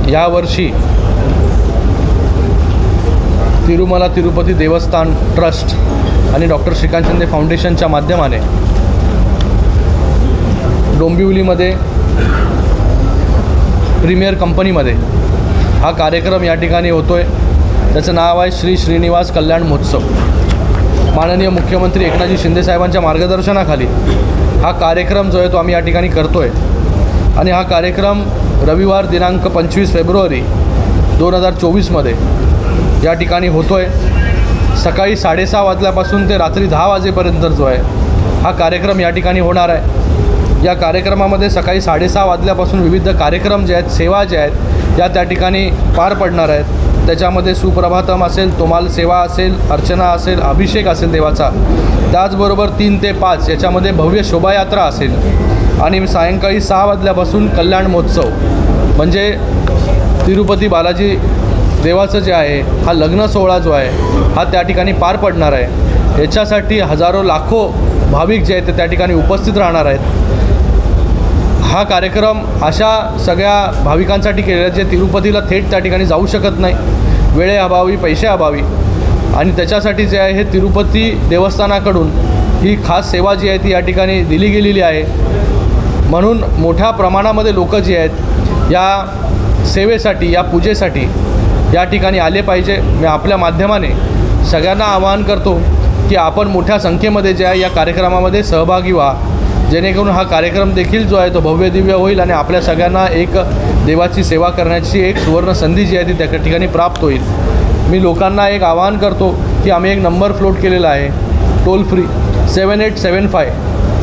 यावर्षी तिरुमला तिरुपती देवस्थान ट्रस्ट आणि डॉक्टर श्रीकांत शिंदे फाउंडेशनच्या माध्यमाने डोंबिवलीमध्ये प्रीमियर कंपनीमध्ये हा कार्यक्रम या ठिकाणी होतो आहे। त्याचं नाव आहे श्री श्रीनिवास कल्याण महोत्सव। माननीय मुख्यमंत्री एकनाथजी शिंदे साहेबांच्या मार्गदर्शनाखाली हा कार्यक्रम जो आहे तो आम्ही या ठिकाणी करतो आहे आणि हा कार्यक्रम रविवार दिनांक 25 फेब्रुवारी 2024मध्ये या ठिकाणी होतो आहे। सकाळी 6:30 वाजल्यापासून ते रात्री 10 वाजेपर्यंत जो आहे हा कार्यक्रम या ठिकाणी होणार आहे। या कार्यक्रमामध्ये सकाळी 6:30 वाजल्यापासून विविध कार्यक्रम जे आहेत, सेवा ज्या आहेत या त्या ठिकाणी पार पडणार आहेत। त्याच्यामध्ये सुप्रभातम असेल, तोमाल सेवा असेल, अर्चना असेल, अभिषेक असेल देवाचा, त्याचबरोबर 3 ते 5 याच्यामध्ये भव्य शोभायात्रा असेल आणि सायंकाळी 6 वाजल्यापासून कल्याण महोत्सव म्हणजे तिरुपती बालाजी देवाचं जे आहे हा लग्न सोहळा जो आहे हा त्या ठिकाणी पार पडणार आहे। याच्यासाठी हजारो लाखो भाविक जे आहेत ते त्या ठिकाणी उपस्थित राहणार आहेत। हा कार्यक्रम अशा सगळ्या भाविकांसाठी केलेला जे तिरुपतीला थेट त्या ठिकाणी जाऊ शकत नाही, वेळेअभावी, पैशाअभावी, आणि त्याच्यासाठी जे आहे हे तिरुपती देवस्थानाकडून ही खास सेवा जी आहे ती या ठिकाणी दिली गेलेली आहे। म्हणून मोठ्या प्रमाणामध्ये लोक जे आहेत या सेवेसाठी, या पूजेसाठी या ठिकाणी आले पाहिजे। मी आपल्या माध्यमाने सगळ्यांना आवाहन करतो की आपण मोठ्या संख्येमध्ये जे आहे या कार्यक्रमामध्ये सहभागी व्हा, जेणेकरून हा कार्यक्रम देखील जो आहे तो भव्य दिव्य होईल आणि आपल्या सगळ्यांना एक देवाची सेवा करण्याची एक सुवर्ण संधी जी आहे ती त्या ठिकाणी प्राप्त होईल। मी लोकांना एक आवाहन करतो की आम्ही एक नंबर फ्लोट केलेला आहे टोल फ्री 7875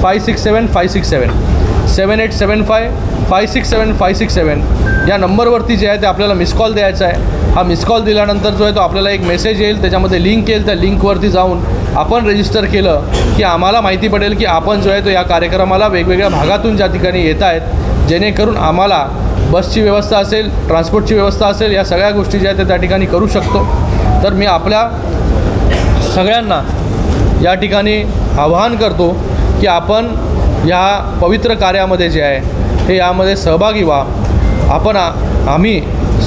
567 567 7875 567 567 या नंबरवरती जे आहे ते आपल्याला मिस कॉल द्यायचा आहे। हा मिस कॉल दिल्यानंतर जो आहे तो आपल्याला एक मेसेज येईल, त्याच्यामध्ये लिंक येईल, त्या लिंकवरती जाऊन आपण रजिस्टर केलं की आम्हाला माहिती पडेल की आपण जो आहे तो या कार्यक्रमाला वेगवेगळ्या भागातून ज्या ठिकाणी येत आहेत, जेणेकरून आम्हाला बसची व्यवस्था असेल, ट्रान्सपोर्टची व्यवस्था असेल, या सगळ्या गोष्टी ज्या आहेत त्या ठिकाणी करू शकतो। तर मी आपल्या सगळ्यांना या ठिकाणी आवाहन करतो की आपण या पवित्र कार्यामध्ये जे आहे हे यामध्ये सहभागी व्हा। आम्ही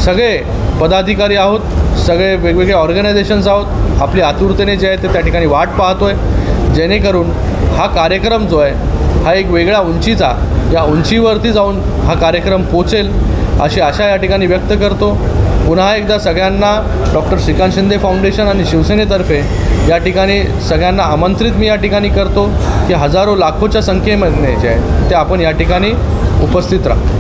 सगळे पदाधिकारी आहोत, सगळे वेगवेगळे ऑर्गनायझेशन्स आहोत, आपली आतुरतेने जे आहे ते त्या ठिकाणी वाट पाहतो आहे, जेणेकरून हा कार्यक्रम जो आहे हा एक वेगळ्या उंचीचा, या उंचीवरती जाऊन हा कार्यक्रम पोचेल अशी आशा या ठिकाणी व्यक्त करतो। पुन्हा एकदा सगळ्यांना डॉक्टर श्रीकांत शिंदे फाउंडेशन आणि शिवसेनेतर्फे या ठिकाणी सगळ्यांना आमंत्रित मी या ठिकाणी करतो की हजारो लाखोच्या संख्येमध्ये जे आहे ते आपण या ठिकाणी उपस्थित राहा।